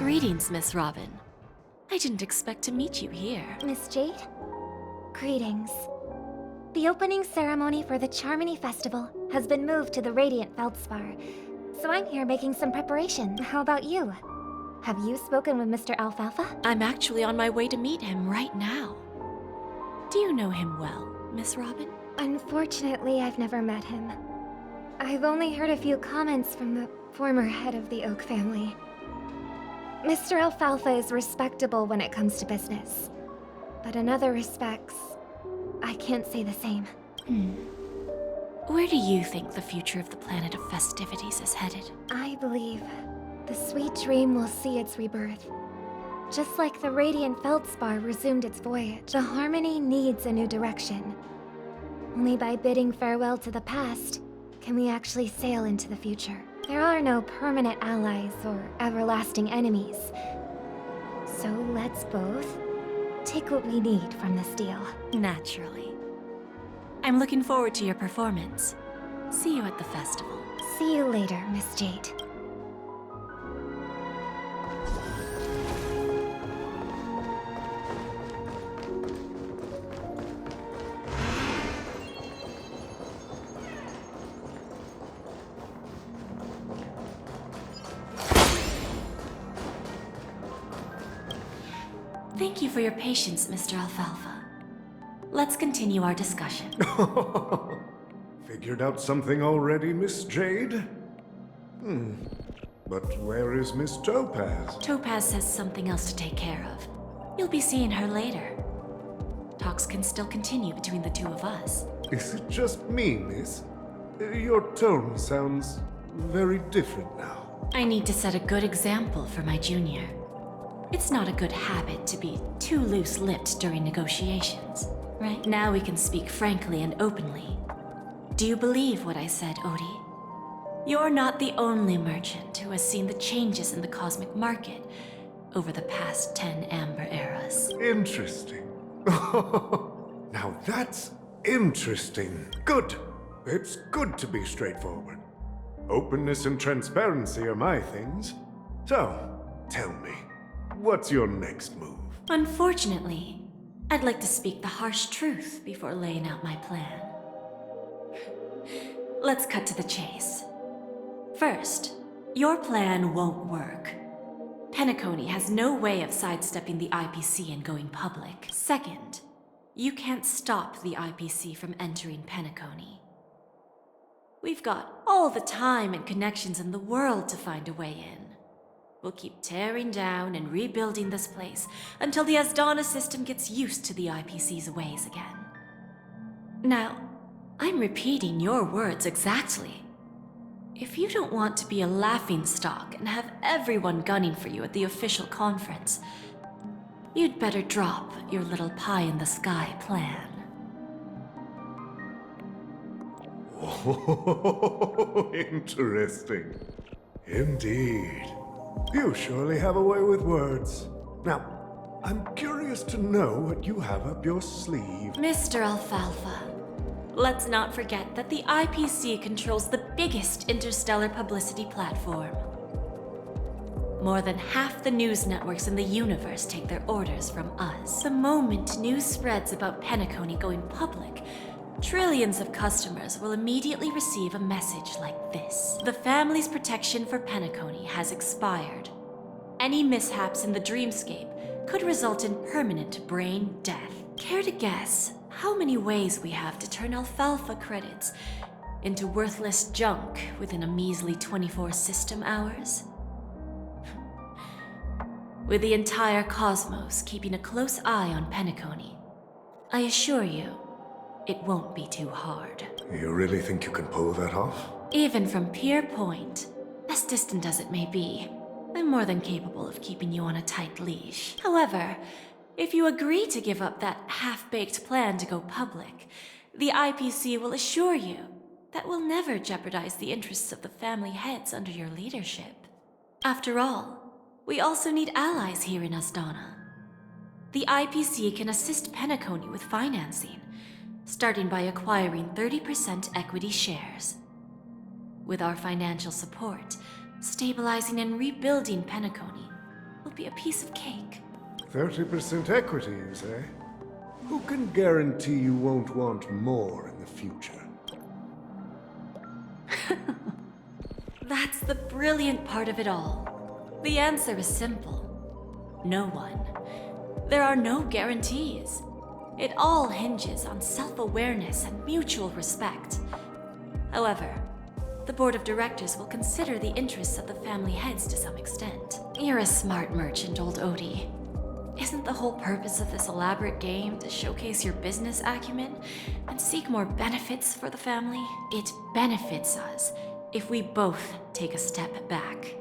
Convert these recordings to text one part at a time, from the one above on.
Greetings, Miss Robin. I didn't expect to meet you here. Miss Jade? Greetings. The opening ceremony for the Charmony Festival has been moved to the Radiant Feldspar, so I'm here making some preparation. How about you? Have you spoken with Mr. Alfalfa? I'm actually on my way to meet him right now. Do you know him well, Miss Robin? Unfortunately, I've never met him. I've only heard a few comments from the former head of the Oak family. Mr. Alfalfa is respectable when it comes to business, but in other respects, I can't say the same. Where do you think the future of the planet of festivities is headed? I believe the sweet dream will see its rebirth. Just like the Radiant Feldspar resumed its voyage, the Harmony needs a new direction. Only by bidding farewell to the past can we actually sail into the future. There are no permanent allies or everlasting enemies. So let's both take what we need from this deal. Naturally. I'm looking forward to your performance. See you at the festival. See you later, Miss Jade. Thank you for your patience, Mr. Alfalfa. Let's continue our discussion. Figured out something already, Miss Jade? But where is Miss Topaz? Topaz has something else to take care of. You'll be seeing her later. Talks can still continue between the two of us. Is it just me, miss? Your tone sounds very different now. I need to set a good example for my junior. It's not a good habit to be too loose-lipped during negotiations, right? Now we can speak frankly and openly. Do you believe what I said, Odie? You're not the only merchant who has seen the changes in the cosmic market over the past 10 Amber Eras. Interesting. Now that's interesting. Good. It's good to be straightforward. Openness and transparency are my things. So, tell me, what's your next move? Unfortunately, I'd like to speak the harsh truth before laying out my plan. Let's cut to the chase. First, your plan won't work. Penacony has no way of sidestepping the IPC and going public. Second, you can't stop the IPC from entering Penacony. We've got all the time and connections in the world to find a way in. We'll keep tearing down and rebuilding this place until the Asdana system gets used to the IPC's ways again. Now, I'm repeating your words exactly. If you don't want to be a laughingstock and have everyone gunning for you at the official conference, you'd better drop your little pie-in-the-sky plan. Oh, interesting. Indeed. You surely have a way with words. Now, I'm curious to know what you have up your sleeve. Mr. Alfalfa, let's not forget that the IPC controls the biggest interstellar publicity platform. More than half the news networks in the universe take their orders from us. The moment news spreads about Penacony going public, trillions of customers will immediately receive a message like this. The family's protection for Penacony has expired. Any mishaps in the dreamscape could result in permanent brain death. Care to guess how many ways we have to turn Alfalfa credits into worthless junk within a measly 24 system hours? With the entire cosmos keeping a close eye on Penacony, I assure you, it won't be too hard. You really think you can pull that off? Even from Pier Point, as distant as it may be, I'm more than capable of keeping you on a tight leash. However, if you agree to give up that half-baked plan to go public, the IPC will assure you that we'll never jeopardize the interests of the family heads under your leadership. After all, we also need allies here in Asdana. The IPC can assist Penacony with financing, starting by acquiring 30% equity shares. With our financial support, stabilizing and rebuilding Penacony will be a piece of cake. 30% equity, you say? Who can guarantee you won't want more in the future? That's the brilliant part of it all. The answer is simple. No one. There are no guarantees. It all hinges on self-awareness and mutual respect. However, the board of directors will consider the interests of the family heads to some extent. You're a smart merchant, old Odie. Isn't the whole purpose of this elaborate game to showcase your business acumen and seek more benefits for the family? It benefits us if we both take a step back.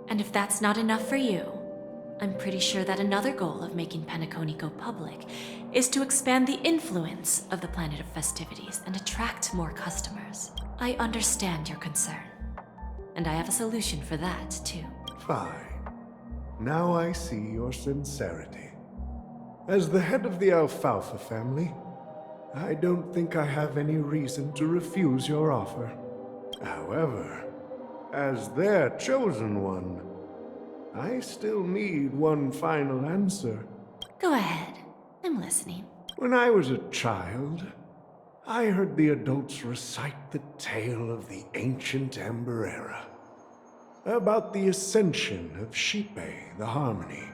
And if that's not enough for you, I'm pretty sure that another goal of making Penacony go public is to expand the influence of the Planet of Festivities and attract more customers. I understand your concern, and I have a solution for that, too. Fine. Now I see your sincerity. As the head of the Alfalfa family, I don't think I have any reason to refuse your offer. However, as their chosen one, I still need one final answer. Go ahead. I'm listening. When I was a child, I heard the adults recite the tale of the ancient Ember Era, about the ascension of Shipe, the Harmony,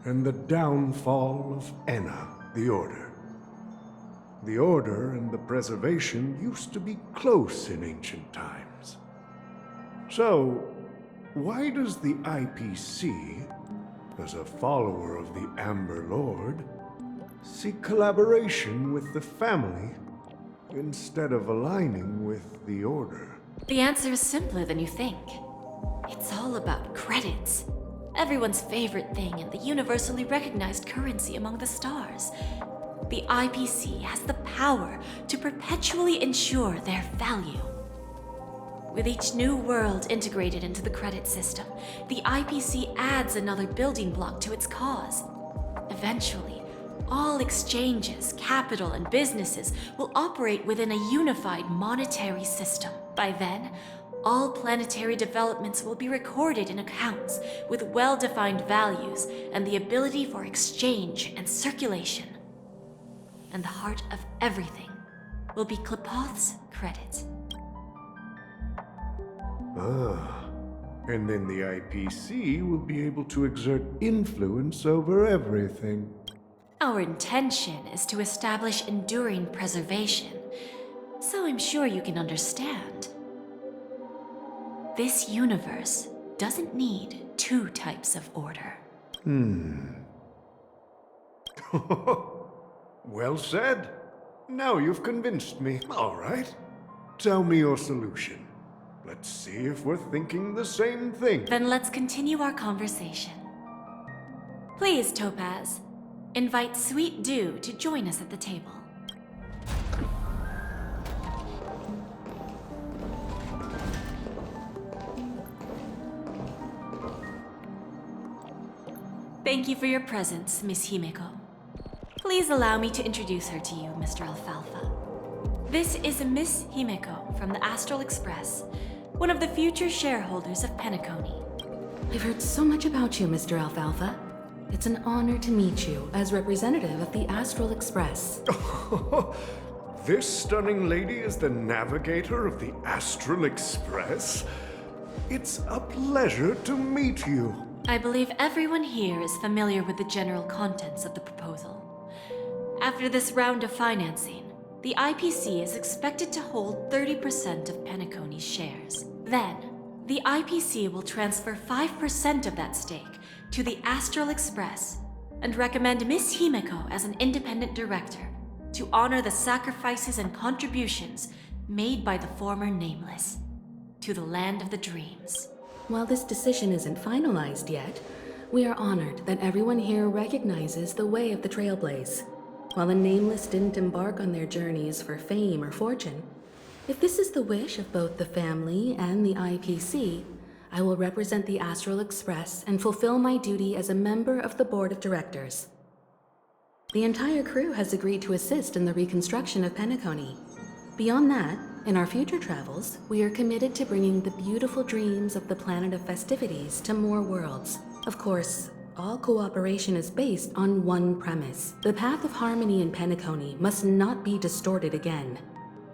and the downfall of Enna, the Order. The Order and the Preservation used to be close in ancient times. So, why does the IPC, as a follower of the Amber Lord, seek collaboration with the family instead of aligning with the Order? The answer is simpler than you think. It's all about credits. Everyone's favorite thing and the universally recognized currency among the stars. The IPC has the power to perpetually ensure their value. With each new world integrated into the credit system, the IPC adds another building block to its cause. Eventually, all exchanges, capital, and businesses will operate within a unified monetary system. By then, all planetary developments will be recorded in accounts with well-defined values and the ability for exchange and circulation. And the heart of everything will be Klepoth's credit. Ah, and then the IPC will be able to exert influence over everything. Our intention is to establish enduring preservation, so I'm sure you can understand. This universe doesn't need two types of order. Well said. Now you've convinced me. All right. Tell me your solution. Let's see if we're thinking the same thing. Then let's continue our conversation. Please, Topaz, invite Sweet Dew to join us at the table. Thank you for your presence, Miss Himeko. Please allow me to introduce her to you, Mr. Alfalfa. This is Miss Himeko from the Astral Express, one of the future shareholders of Penacony. I've heard so much about you, Mr. Alfalfa. It's an honor to meet you as representative of the Astral Express. This stunning lady is the navigator of the Astral Express. It's a pleasure to meet you. I believe everyone here is familiar with the general contents of the proposal. After this round of financing, the IPC is expected to hold 30% of Penacony's shares. Then, the IPC will transfer 5% of that stake to the Astral Express and recommend Miss Himeko as an independent director to honor the sacrifices and contributions made by the former Nameless to the Land of the Dreams. While this decision isn't finalized yet, we are honored that everyone here recognizes the way of the Trailblaze. While the Nameless didn't embark on their journeys for fame or fortune, if this is the wish of both the family and the IPC, I will represent the Astral Express and fulfill my duty as a member of the board of directors. The entire crew has agreed to assist in the reconstruction of Penacony. Beyond that, in our future travels, we are committed to bringing the beautiful dreams of the Planet of Festivities to more worlds. Of course, all cooperation is based on one premise. The path of harmony in Penacony must not be distorted again,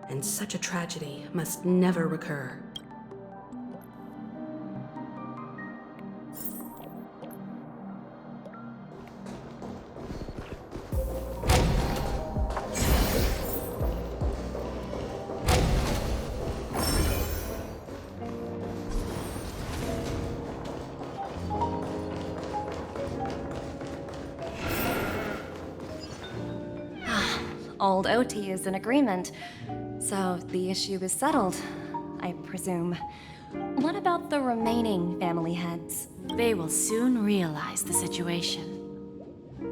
and such a tragedy must never recur. Old OT is in agreement, so the issue is settled, I presume. What about the remaining family heads? They will soon realize the situation.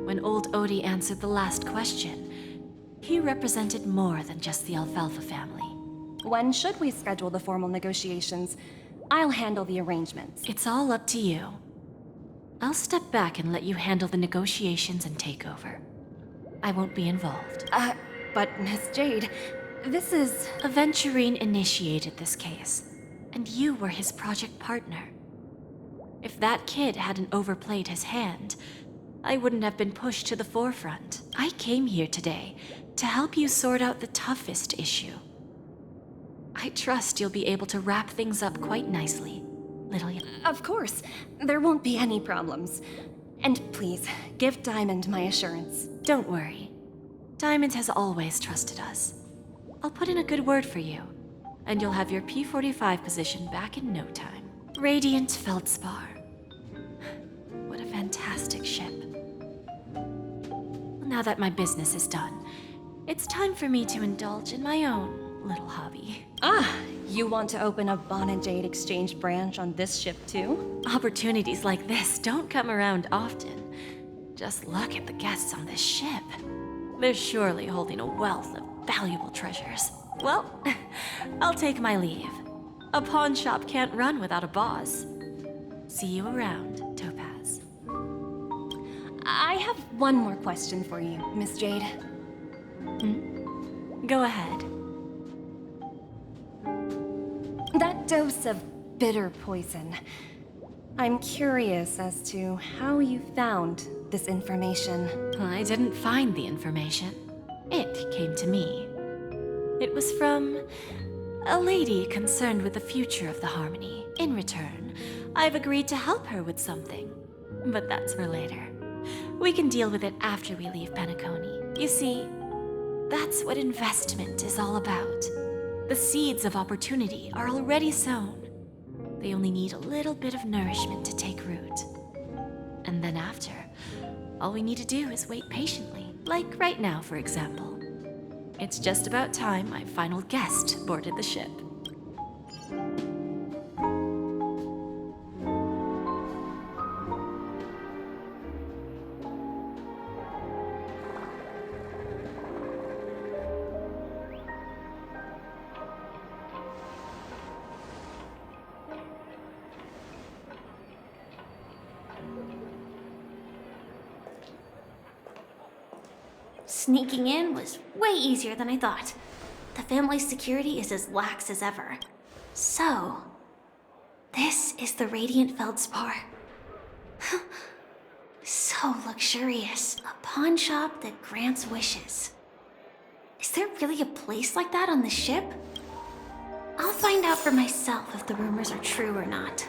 When old Odie answered the last question, he represented more than just the Alfalfa family. When should we schedule the formal negotiations? I'll handle the arrangements. It's all up to you. I'll step back and let you handle the negotiations and takeover. I won't be involved. But Miss Jade, this is... Aventurine initiated this case, and you were his project partner. If that kid hadn't overplayed his hand, I wouldn't have been pushed to the forefront. I came here today to help you sort out the toughest issue. I trust you'll be able to wrap things up quite nicely, little... Of course, there won't be any problems. And please, give Diamond my assurance. Don't worry. Diamond has always trusted us. I'll put in a good word for you, and you'll have your P-45 position back in no time. Radiant Feldspar. What a fantastic ship. Now that my business is done, it's time for me to indulge in my own little hobby. You want to open a Bon and Jade exchange branch on this ship too? Opportunities like this don't come around often. Just look at the guests on this ship. They're surely holding a wealth of valuable treasures. Well, I'll take my leave. A pawn shop can't run without a boss. See you around, Topaz. I have one more question for you, Miss Jade. Go ahead. That dose of bitter poison. I'm curious as to how you found this information. I didn't find the information. It came to me. It was from a lady concerned with the future of the Harmony. In return, I've agreed to help her with something. But that's for later. We can deal with it after we leave Penacony. You see, that's what investment is all about. The seeds of opportunity are already sown. They only need a little bit of nourishment to take root. And then after, all we need to do is wait patiently. Like right now, for example. It's just about time my final guest boarded the ship. Sneaking in was way easier than I thought. The family's security is as lax as ever. So, this is the Radiant Feldspar. So luxurious. A pawn shop that grants wishes. Is there really a place like that on the ship? I'll find out for myself if the rumors are true or not.